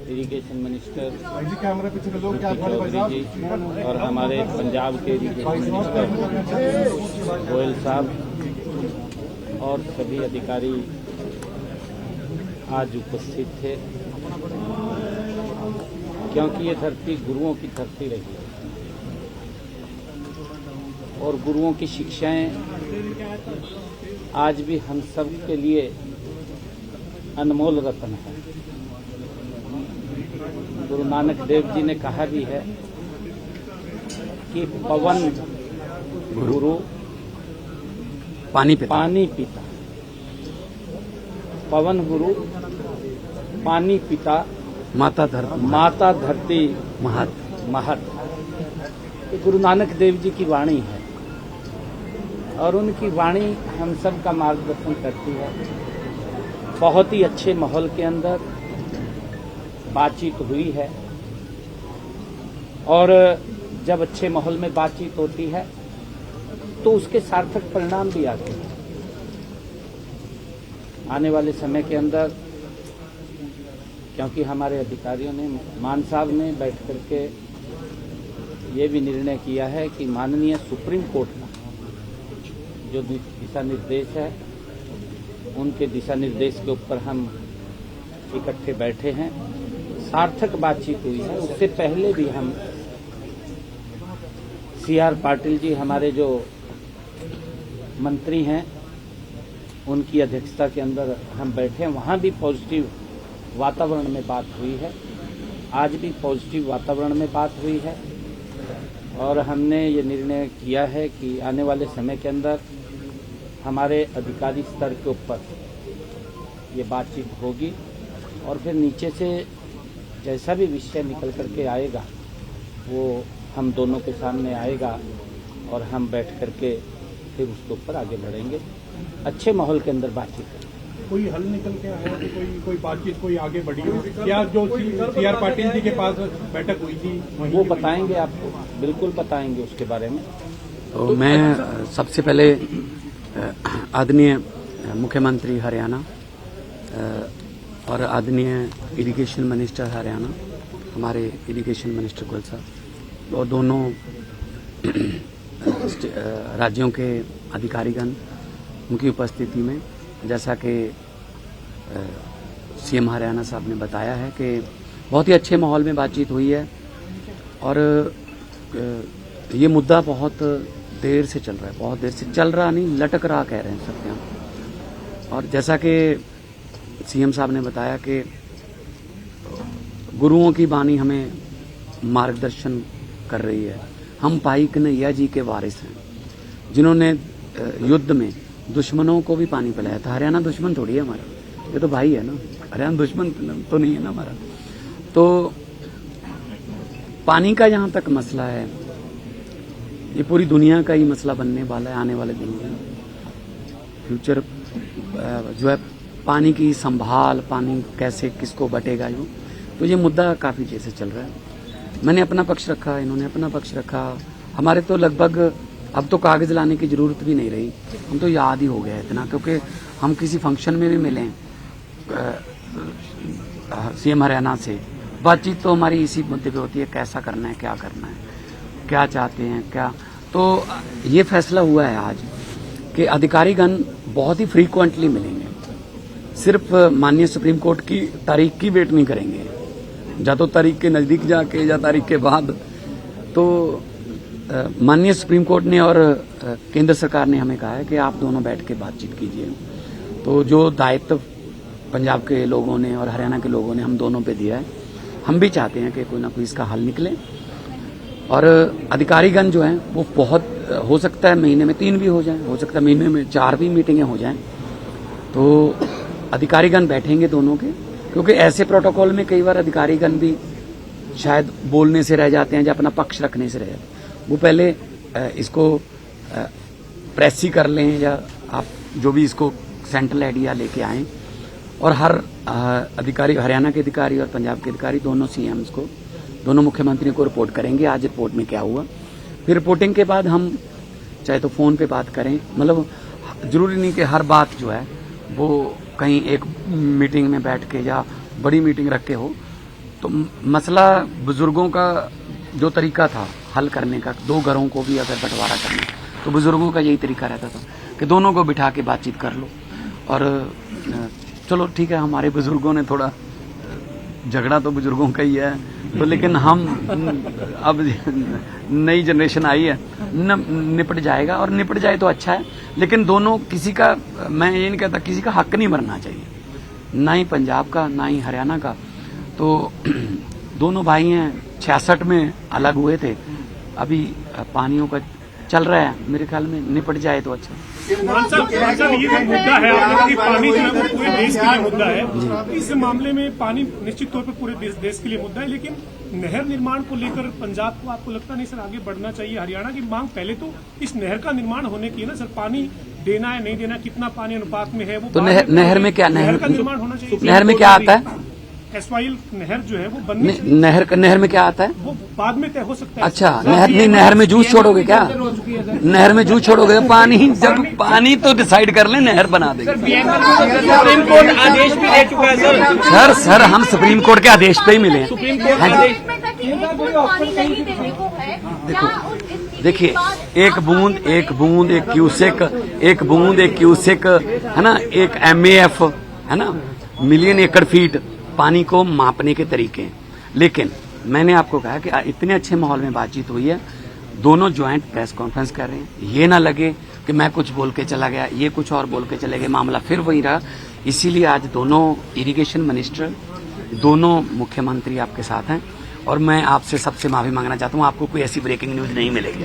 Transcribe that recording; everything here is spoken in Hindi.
इरिगेशन मिनिस्टर चौधरी जी और हमारे पंजाब के इरिगेशन मिनिस्टर गोयल साहब और सभी अधिकारी आज उपस्थित थे, क्योंकि ये धरती गुरुओं की धरती रही है और गुरुओं की शिक्षाएं आज भी हम सब के लिए अनमोल रत्न है। गुरु नानक देव जी ने कहा भी है कि पवन गुरु पानी पिता, पवन गुरु पानी पिता, माता धरती महत। ये गुरु नानक देव जी की वाणी है और उनकी वाणी हम सब का मार्गदर्शन करती है। बहुत ही अच्छे माहौल के अंदर बातचीत हुई है और जब अच्छे माहौल में बातचीत होती है तो उसके सार्थक परिणाम भी आते हैं। आने वाले समय के अंदर, क्योंकि हमारे अधिकारियों ने, मान साहब ने बैठ करके ये भी निर्णय किया है कि माननीय सुप्रीम कोर्ट का जो दिशा निर्देश है, उनके दिशा निर्देश के ऊपर हम इकट्ठे बैठे हैं, सार्थक बातचीत हुई है। उससे पहले भी हम CR पाटिल जी, हमारे जो मंत्री हैं, उनकी अध्यक्षता के अंदर हम बैठे हैं, वहाँ भी पॉजिटिव वातावरण में बात हुई है। आज भी पॉजिटिव वातावरण में बात हुई है और हमने ये निर्णय किया है कि आने वाले समय के अंदर हमारे अधिकारी स्तर के ऊपर ये बातचीत होगी और फिर नीचे से जैसा भी विषय निकल करके आएगा वो हम दोनों के सामने आएगा और हम बैठ करके फिर उसके ऊपर आगे बढ़ेंगे। अच्छे माहौल के अंदर बातचीत करेंगे। कोई हल निकल के आया कि कोई बातचीत कोई आगे बढ़ी हो, या जो CR पाटिल जी के पास बैठक हुई थी वो बताएंगे आपको, बिल्कुल बताएंगे उसके बारे में। तो मैं सबसे पहले आदरणीय मुख्यमंत्री हरियाणा और आदरणीय इरिगेशन मिनिस्टर हरियाणा, हमारे इरिगेशन मिनिस्टर गोयल साहब और दोनों राज्यों के अधिकारीगण उनकी उपस्थिति में, जैसा कि CM हरियाणा साहब ने बताया है कि बहुत ही अच्छे माहौल में बातचीत हुई है और ये मुद्दा बहुत देर से चल रहा है, बहुत देर से चल रहा नहीं, लटक रहा कह रहे हैं सब यहाँ। और जैसा कि CM साहब ने बताया कि गुरुओं की वाणी हमें मार्गदर्शन कर रही है। हम भाई कन्हैया जी के वारिस हैं, जिन्होंने युद्ध में दुश्मनों को भी पानी पिलाया था। हरियाणा दुश्मन थोड़ी है हमारा, ये तो भाई है ना, हरियाणा दुश्मन तो नहीं है ना हमारा। तो पानी का जहां तक मसला है, ये पूरी दुनिया का ही मसला बनने वाला है आने वाले दिनों में। फ्यूचर जो है पानी की संभाल, पानी कैसे किसको बटेगा, तो ये मुद्दा काफी देर से चल रहा है। मैंने अपना पक्ष रखा, इन्होंने अपना पक्ष रखा। हमारे तो लगभग अब तो कागज लाने की जरूरत भी नहीं रही, हम तो याद ही हो गया इतना, क्योंकि हम किसी फंक्शन में भी मिले CM हरियाणा से, बातचीत तो हमारी इसी मुद्दे पे होती है, कैसा करना है, क्या करना है, क्या चाहते हैं, क्या। तो ये फैसला हुआ है आज कि अधिकारीगण बहुत ही फ्रीक्वेंटली मिलेंगे, सिर्फ माननीय सुप्रीम कोर्ट की तारीख की वेट नहीं करेंगे, या तो तारीख के नजदीक जाके या तारीख के बाद। तो माननीय सुप्रीम कोर्ट ने और केंद्र सरकार ने हमें कहा है कि आप दोनों बैठ के बातचीत कीजिए। तो जो दायित्व पंजाब के लोगों ने और हरियाणा के लोगों ने हम दोनों पे दिया है, हम भी चाहते हैं कि कोई ना कोई इसका हल निकले। और अधिकारीगण जो हैं वो बहुत, हो सकता है महीने में 3 भी हो जाए, हो सकता है महीने में 4 भी मीटिंगें हो जाएं। तो अधिकारीगण बैठेंगे दोनों के, क्योंकि ऐसे प्रोटोकॉल में कई बार अधिकारीगण भी शायद बोलने से रह जाते हैं या अपना पक्ष रखने से रह जाते हैं। वो पहले इसको प्रेस ही कर लें, या आप जो भी इसको सेंट्रल आइडिया लेके आएं, और हर अधिकारी, हरियाणा के अधिकारी और पंजाब के अधिकारी, दोनों CMs को, दोनों मुख्यमंत्रियों को रिपोर्ट करेंगे आज रिपोर्ट में क्या हुआ। फिर रिपोर्टिंग के बाद हम चाहे तो फोन पे बात करें, मतलब जरूरी नहीं कि हर बात जो है वो कहीं एक मीटिंग में बैठ के या बड़ी मीटिंग रख के हो। तो मसला बुजुर्गों का जो तरीका था हल करने का, 2 घरों को भी अगर बंटवारा करना तो बुजुर्गों का यही तरीका रहता था कि दोनों को बिठा के बातचीत कर लो। और चलो ठीक है, हमारे बुजुर्गों ने थोड़ा झगड़ा तो बुजुर्गों का ही है, तो लेकिन हम अब नई जनरेशन आई है, निपट जाएगा और निपट जाए तो अच्छा है। लेकिन दोनों, किसी का, मैं ये नहीं कहता किसी का हक नहीं मरना चाहिए, ना ही पंजाब का ना ही हरियाणा का। तो दोनों भाई हैं, 66 में अलग हुए थे, अभी पानियों का चल रहा है, मेरे ख्याल में निपट जाए तो अच्छा। मान साहब ये जो मुद्दा है आपने कि पानी जो है वो पूरे देश के लिए मुद्दा है, इस मामले में पानी निश्चित तौर पर पूरे देश के लिए मुद्दा है, लेकिन नहर निर्माण को लेकर पंजाब को आपको लगता नहीं सर आगे बढ़ना चाहिए? हरियाणा की मांग पहले तो इस नहर का निर्माण होने की है ना सर, पानी देना है नहीं देना, कितना पानी अनुपात में है वो, तो नहर में क्या, नहर का निर्माण होना चाहिए। नहर में क्या आता है? एसवाइल नहर जो है वो बननी, नहर में क्या आता है वो बाद में तय हो सकता है। अच्छा, नहर में जूस छोड़ोगे क्या? नहर में जूस छोड़ोगे? पानी, जब पानी तो डिसाइड कर ले, नहर बना देंगे। सुप्रीम कोर्ट आदेश भी दे चुका है सर हम सुप्रीम कोर्ट के आदेश पे ही मिले हैं। देखिए, एक बूंद एक क्यूसेक है ना, एक MAF है ना, मिलियन एकड़ फीट पानी को मापने के तरीके हैं। लेकिन मैंने आपको कहा कि इतने अच्छे माहौल में बातचीत हुई है, दोनों ज्वाइंट प्रेस कॉन्फ्रेंस कर रहे हैं, ये ना लगे कि मैं कुछ बोल के चला गया, ये कुछ और बोल के चले गए, मामला फिर वही रहा। इसीलिए आज दोनों इरिगेशन मिनिस्टर, दोनों मुख्यमंत्री आपके साथ हैं, और मैं आपसे सबसे माफी मांगना चाहता हूँ, आपको कोई ऐसी ब्रेकिंग न्यूज नहीं मिलेगी।